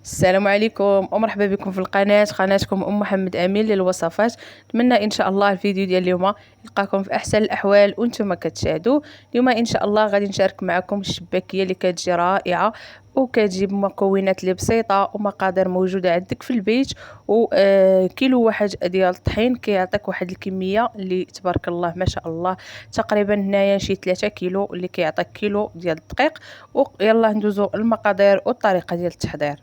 السلام عليكم ومرحبا بكم في قناتكم ام محمد امين للوصفات. نتمنى ان شاء الله الفيديو ديال اليوم يلقاكم في احسن الاحوال وانتم كتشاهدوا. اليوم ان شاء الله غادي نشارك معكم الشباكيه اللي كتجي رائعه وكتجيب مكونات اللي بسيطه ومقادير موجوده عندك في البيت، وكيلو واحد ديال الطحين كيعطيك واحد الكميه اللي تبارك الله ما شاء الله. تقريبا هنايا شي 3 كيلو اللي كيعطيك كيلو ديال الدقيق. ويلا ندوزو المقادير والطريقه ديال التحضير.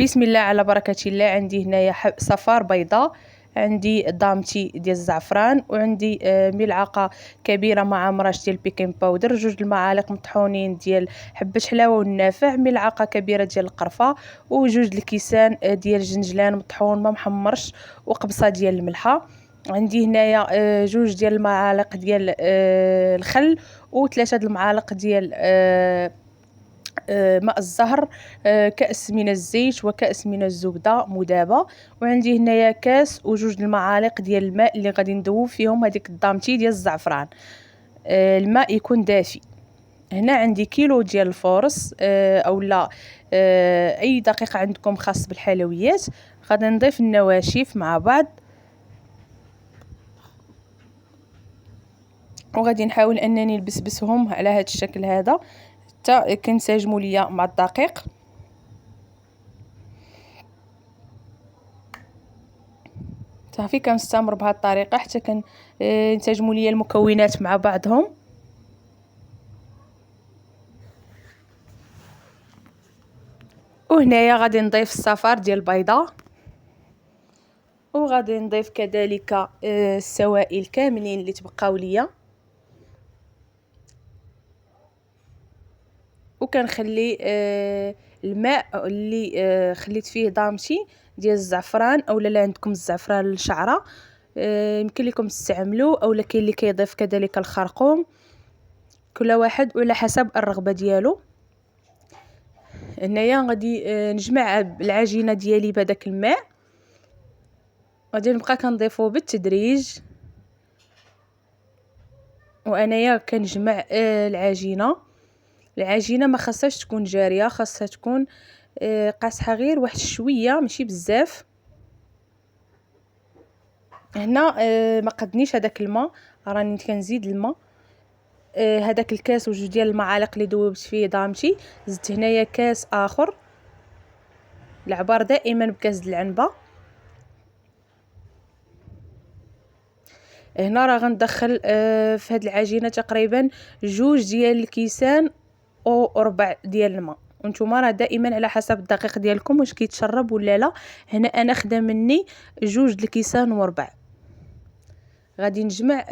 بسم الله على بركة الله. عندي هنايا صفار بيضاء، عندي دامتي ديال الزعفران، وعندي ملعقة كبيرة مع مرش ديال البيكين باودر، 2 المعالق مطحونين ديال حبة حلاوة والنافع، ملعقة كبيرة ديال القرفة، وجوج الكيسان ديال الجنجلان مطحون ما محمرش، وقبصة ديال الملحة. عندي هنايا 2 ديال المعالق ديال الخل، و3 المعالق ديال ماء الزهر، كأس من الزيت وكأس من الزبدة مذابة. وعندي هنايا كاس و2 المعالق ديال الماء اللي غادي ندوب فيهم هذيك الدامتي ديال الزعفران. الماء يكون دافي. هنا عندي كيلو ديال الفورص اولا اي دقيق عندكم خاص بالحلويات. غادي نضيف النواشف مع بعض، وغادي نحاول انني نبسبسهم على هذا الشكل هذا حتى كينسجموا ليا مع الدقيق. صافي كنستمر بهذه الطريقه حتى ينسجموا ليا المكونات مع بعضهم. وهنايا غادي نضيف الصفار ديال البيضه، وغادي نضيف كذلك السوائل كاملين اللي تبقاو ليا، وكنخلي الماء اللي خليت فيه دامتي ديال الزعفران، اولا لا عندكم الزعفران الشعره يمكن لكم تستعملوا، اولا كاين اللي كيضيف كذلك الخرقوم، كل واحد وعلى حسب الرغبه ديالو. هنايا غادي نجمع العجينه ديالي بهذاك الماء، غادي نبقى كنضيفو بالتدريج. وانايا كنجمع العجينه ما خاصهاش تكون جاريه، خاصها تكون قاصحه غير واحد شويه ماشي بزاف. هنا ما قدنيش هذاك الماء، راني كنزيد الماء. هذاك الكاس و2 ديال المعالق اللي ذوبت فيه دامتي، زدت هنايا كاس اخر. العبار دائما بكاس العنبه. هنا راه غندخل في هاد العجينه تقريبا 2 ديال الكيسان وربع ديال الماء، وانتم راه دائما على حسب الدقيق ديالكم واش كيتشرب ولا لا. هنا انا خدا مني 2 الكيسان وربع. غادي نجمع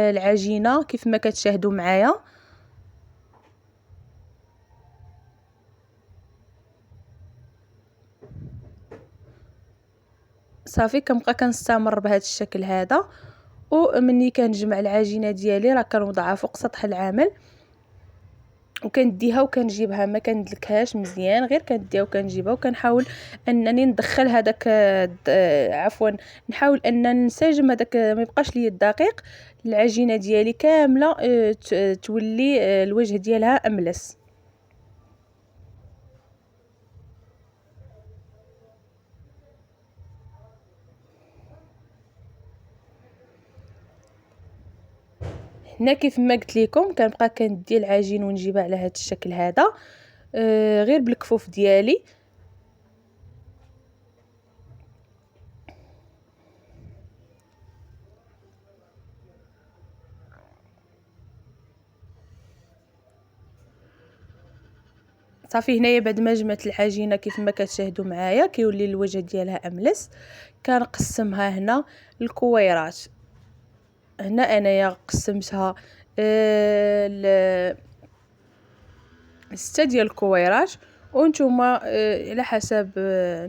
العجينه كيف ما كتشاهدوا معايا. صافي كنبقى كنستمر بهذا الشكل هذا، ومني كنجمع العجينه ديالي راه كنوضعها فوق سطح العامل، وكنديها وكنجيبها ما كندلكهاش مزيان، غير كنديها وكنجيبها، وكنحاول انني ندخل هذاك عفوا نحاول ان ننسجم هذاك ما يبقاش لي الدقيق. العجينه ديالي كامله تولي الوجه ديالها املس. هنا كيف ما قلت لكم كنبقى كندي العجين ونجيبها على هذا الشكل هذا غير بالكفوف ديالي. صافي هنايا بعد ما جمعت العجينه كيف ما كتشاهدوا معايا كيولي الوجه ديالها املس. كنقسمها هنا الكويرات. هنا انايا قسمتها 6 ديال الكويرات، وانتوما على حسب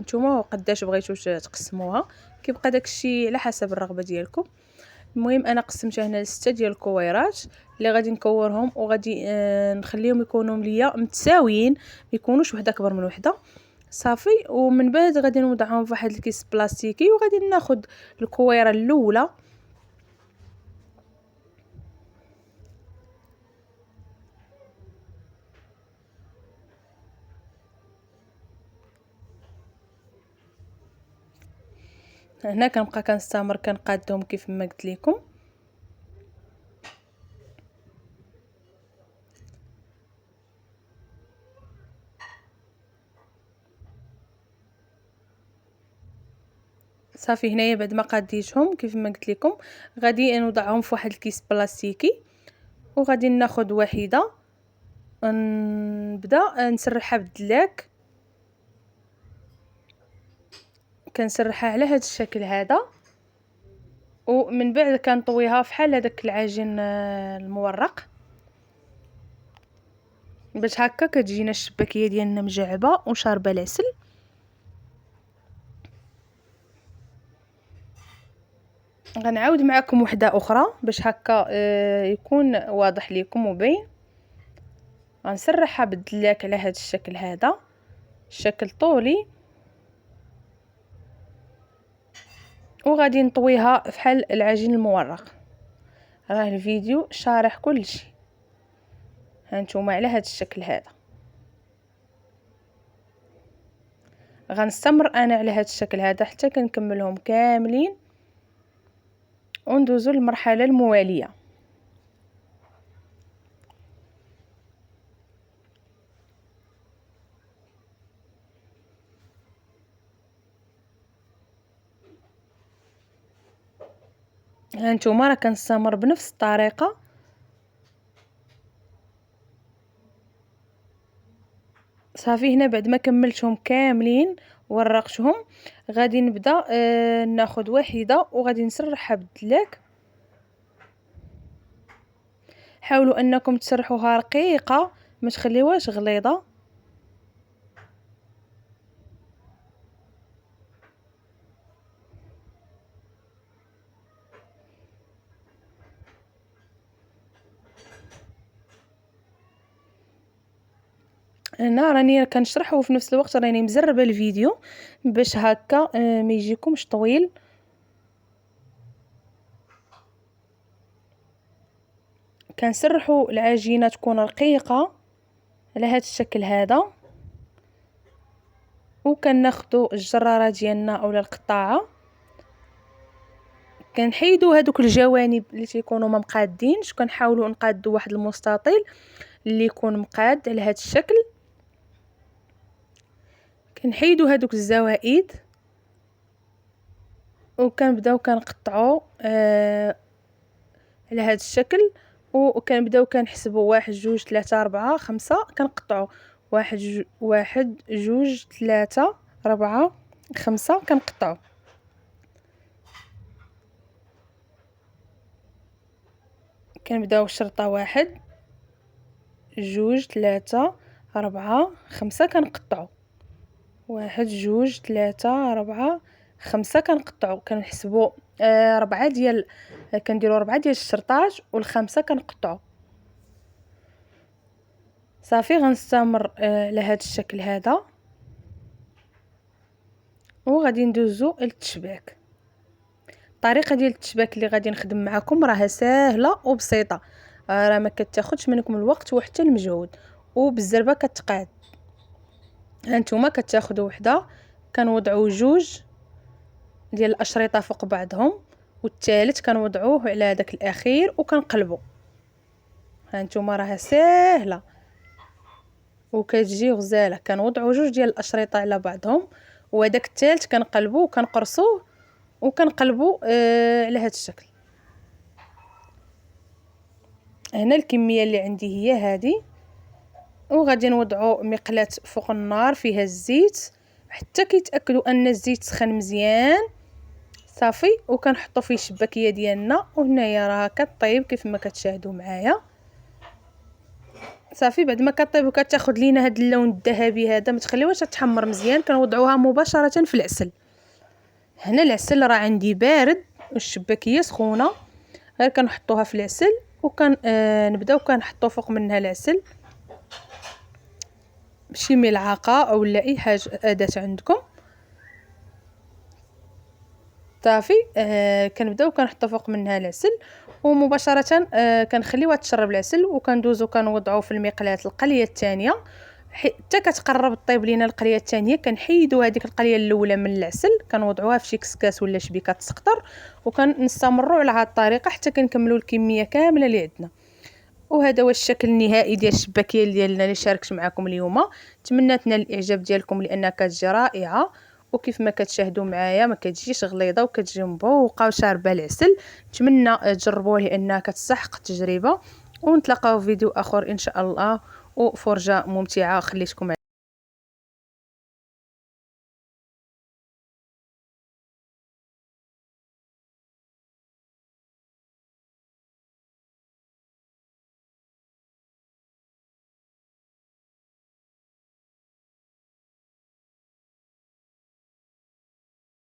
نتوما قداش بغيتو تقسموها، كيبقى داكشي على حسب الرغبه ديالكم. المهم انا قسمتها هنا 6 ديال الكويرات اللي غادي نكورهم، وغادي نخليهم يكونوا ليا متساويين، ما يكونوش وحده اكبر من وحده. صافي ومن بعد غادي نوضعهم في واحد الكيس بلاستيكي، وغادي ناخذ الكويره الاولى هنا كنبقى كنستمر كنقادهم كيف ما قلت لكم. صافي هنايا بعد ما قاديتهم كيف ما قلت لكم غادي نوضعهم في واحد الكيس بلاستيكي، وغادي ناخذ واحده نبدا نسرحها بالدلاك. كنسرحها على هذا الشكل هذا، ومن بعد كنطويها فحال هذاك العجين المورق باش هكا كتجينا الشباكيه ديالنا مجعبه وشاربه العسل. غنعاود معكم وحده اخرى باش هكا يكون واضح لكم وبين. غنسرحها بالدلاك على هذا الشكل هذا، شكل طولي، وغادي نطويها فحال العجين المورق. راه الفيديو شارح كل شيء، هانتوما على هذا الشكل هذا. غنستمر انا على هذا الشكل هذا حتى كنكملهم كاملين وندوزو للمرحله المواليه. هانتوما راه كنستمر بنفس الطريقه. صافي هنا بعد ما كملتهم كاملين ورقتهم غادي نبدا ناخذ واحده وغادي نسرحها بالدلاك. حاولوا انكم تسرحوها رقيقه ما تخليوهاش غليظه. هنا راني كنشرح وفي نفس الوقت راني مزربه الفيديو باش هكا ما يجيكمش طويل. كنسرحوا العجينه تكون رقيقه على هذا الشكل هذا، وكناخذوا الجراره ديالنا اولا القطاعه كنحيدوا هذوك الجوانب اللي تيكونوا ما مقادينش، كنحاولوا نقادوا واحد المستطيل اللي يكون مقاد على هذا الشكل. كنحيدوا هذوك الزوائد وكنبداو كنقطعوا على هذا الشكل، وكنبداو كنحسبوا 1 2 3 4 5 كنقطعوا 1 1 2 3 4 5 كنقطعوا. كنبداو الشرطه 1 2 3 4 5 كنقطعوا 1 2 3 4 5 كنقطعوا. كنحسبوا 4 ديال كنديروا 4 ديال الشرطات والخمسه كنقطعوا. صافي غنستمر على هذا الشكل هذا وغادي ندوزو للتشباك. الطريقه ديال التشباك اللي غادي نخدم معكم راها ساهله وبسيطه، راه ما كتاخذش منكم الوقت وحتى المجهود وبالزربه كتقاد. هانتوما كتاخذوا وحده كنوضعوا 2 ديال الاشرطه فوق بعضهم والثالث كنوضعوه على داك الاخير وكنقلبوا. هانتوما راها ساهله وكتجي غزاله. كنوضعوا 2 ديال الاشرطه على بعضهم وهداك الثالث كنقلبوه وكنقرصوه وكنقلبوا على هذا الشكل. هنا الكميه اللي عندي هي هذه، وغادي نوضعوا مقلاة فوق النار فيها الزيت حتى كيتاكدوا ان الزيت سخن مزيان. صافي وكنحطوا فيه الشباكيه ديالنا وهنايا راه كطيب كيف ما كتشاهدوا معايا. صافي بعد ما كطيب وكتاخذ لينا هذا اللون الذهبي هذا ما تخليوهاش تحمر مزيان كنوضعوها مباشره في العسل. هنا العسل راه عندي بارد والشباكيه سخونه، غير كنحطوها في العسل نبداو كنحطوا فوق منها العسل بشي ملعقه او لا اي حاجه اداه عندكم. صافي كنبداو كنحطوا فوق منها العسل ومباشره كنخليوها تشرب العسل وكندوزو كنوضعوا في المقلاة القليه الثانيه حتى كتقرب طيب لينا القريه الثانيه كنحيدوا هذيك القريه الاولى من العسل كنوضعوها في شي كسكاس ولا شبيكه تسقطر وكنستمروا على هذه الطريقه حتى كنكملوا الكميه كامله اللي عندنا. وهذا هو الشكل النهائي ديال الشباكيه ديالنا اللي شاركت معكم اليوم. نتمنى تنال الاعجاب ديالكم لانها كتجي رائعه وكيف ما كتشاهدوا معايا ما كتجيش غليظه وكتجي مبوقه وشاربه العسل. نتمنى تجربوه لانها كتستحق التجربه ونتلاقاو في فيديو اخر ان شاء الله وفرجه ممتعه خليتكم